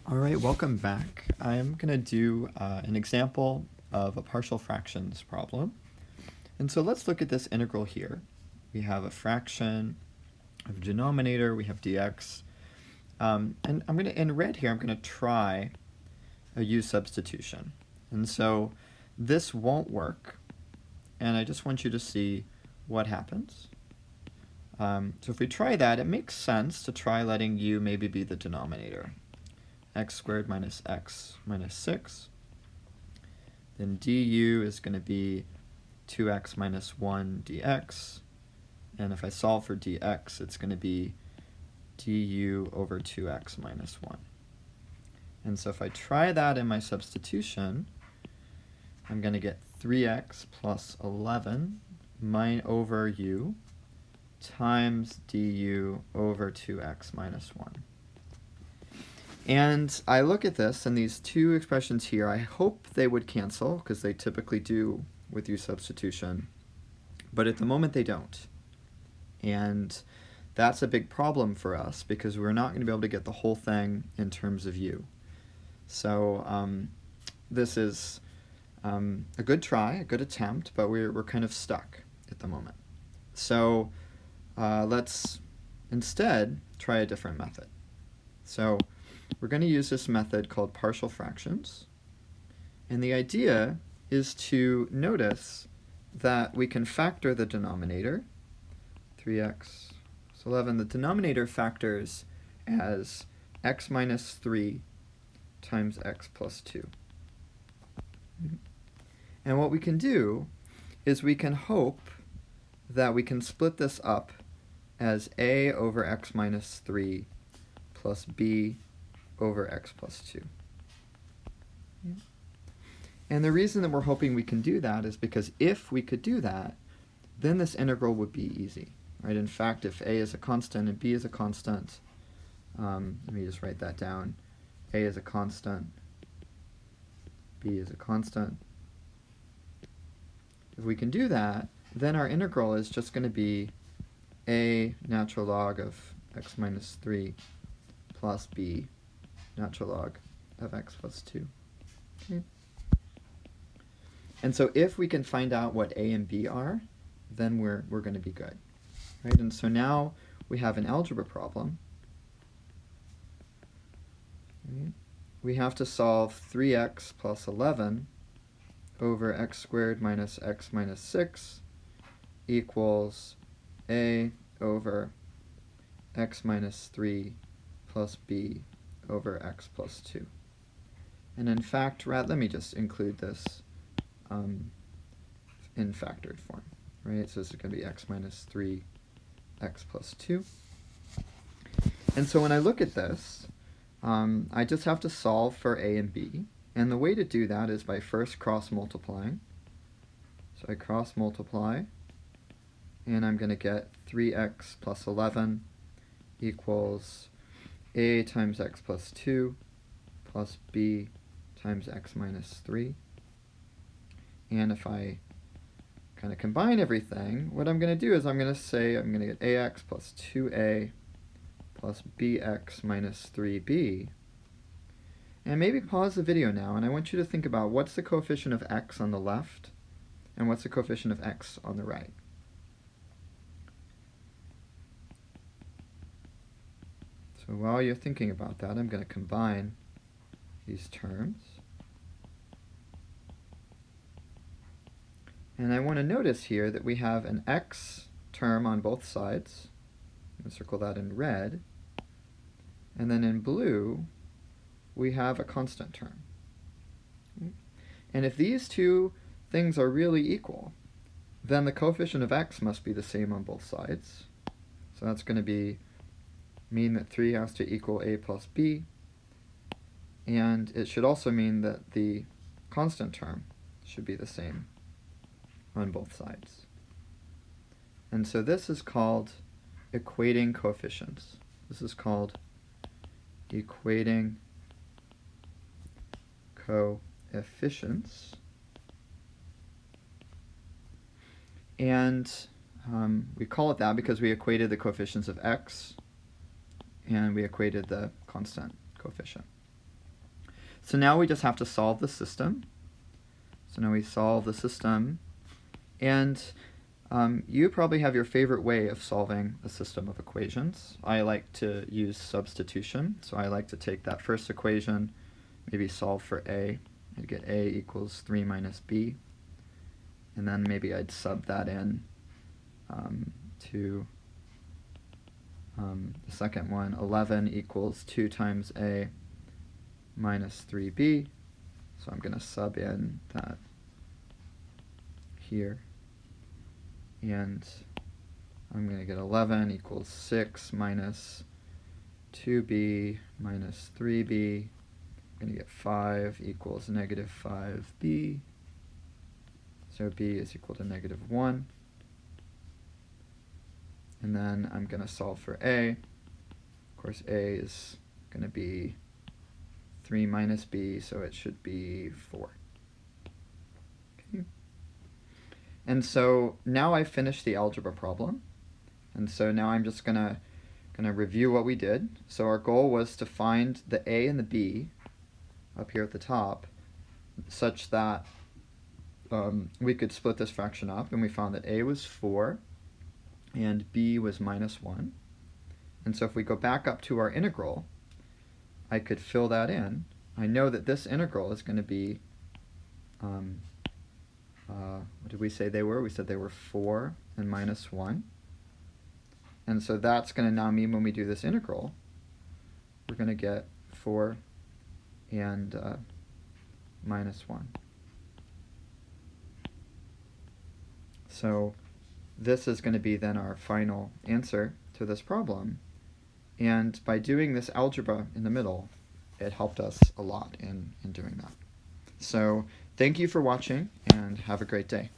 All right, welcome back. I'm going to do an example of a partial fractions problem. And so let's look at this integral here. We have a fraction of a denominator, we have dx. And I'm going to, in red here, I'm going to try a u substitution. And so this won't work. And I just want you to see what happens. So if we try that, it makes sense to try letting u maybe be the denominator. X squared minus x minus 6. Then du is going to be 2x minus 1 dx. And if I solve for dx, it's going to be du over 2x minus 1. And so if I try that in my substitution, I'm going to get 3x plus 11 over u times du over 2x minus 1. And I look at this, and these two expressions here, I hope they would cancel, because they typically do with u substitution. But at the moment, they don't. And that's a big problem for us, because we're not going to be able to get the whole thing in terms of u. So this is a good try, a good attempt, but we're kind of stuck at the moment. So let's instead try a different method. So we're going to use this method called partial fractions. And the idea is to notice that we can factor the denominator, 3x plus 11. The denominator factors as x minus 3 times x plus 2. And what we can do is we can hope that we can split this up as a over x minus 3 plus b over x plus 2. And the reason that we're hoping we can do that is because if we could do that, then this integral would be easy. Right? In fact, if a is a constant and b is a constant, let me just write that down. A is a constant, b is a constant. If we can do that, then our integral is just going to be a natural log of x minus 3 plus b natural log of x plus 2. Okay. And so if we can find out what a and b are, then we're going to be good. Right? And so now we have an algebra problem. Right? We have to solve 3x plus 11 over x squared minus x minus 6 equals a over x minus 3 plus b over x plus 2. And in fact, let me just include this in factored form. Right? So this is going to be x minus 3 x plus 2. And so when I look at this, I just have to solve for a and b. And the way to do that is by first cross multiplying. So I cross multiply, and I'm going to get 3x plus 11 equals a times x plus 2 plus b times x minus 3. And if I kind of combine everything, what I'm going to do is I'm going to say I'm going to get ax plus 2a plus bx minus 3b. And maybe pause the video now, and I want you to think about what's the coefficient of x on the left and what's the coefficient of x on the right. So while you're thinking about that, I'm going to combine these terms. And I want to notice here that we have an x term on both sides. I'm going to circle that in red. And then in blue, we have a constant term. And if these two things are really equal, then the coefficient of x must be the same on both sides. So that's going to mean that 3 has to equal a plus b, and it should also mean that the constant term should be the same on both sides. And so this is called equating coefficients. This is called equating coefficients. And we call it that because we equated the coefficients of x and we equated the constant coefficient. So now we just have to solve the system. So now we solve the system, and you probably have your favorite way of solving a system of equations. I like to use substitution, so I like to take that first equation, maybe solve for a. I'd get a equals 3 minus b, and then maybe I'd sub that in to the second one. 11 equals 2 times a minus 3b, so I'm going to sub in that here, and I'm going to get 11 equals 6 minus 2b minus 3b. I'm going to get 5 equals negative 5b, so b is equal to negative 1. And then I'm going to solve for a. Of course, a is going to be 3 minus b, so it should be 4. Okay. And so now I've finished the algebra problem. And so now I'm just going to review what we did. So our goal was to find the a and the b up here at the top, such that we could split this fraction up, and we found that a was 4 and b was minus 1. And so if we go back up to our integral, I could fill that in. I know that this integral is going to be, what did we say they were? We said they were 4 and minus 1. And so that's going to now mean when we do this integral, we're going to get 4 and minus 1. So this is going to be then our final answer to this problem. And by doing this algebra in the middle, it helped us a lot in doing that. So thank you for watching, and have a great day.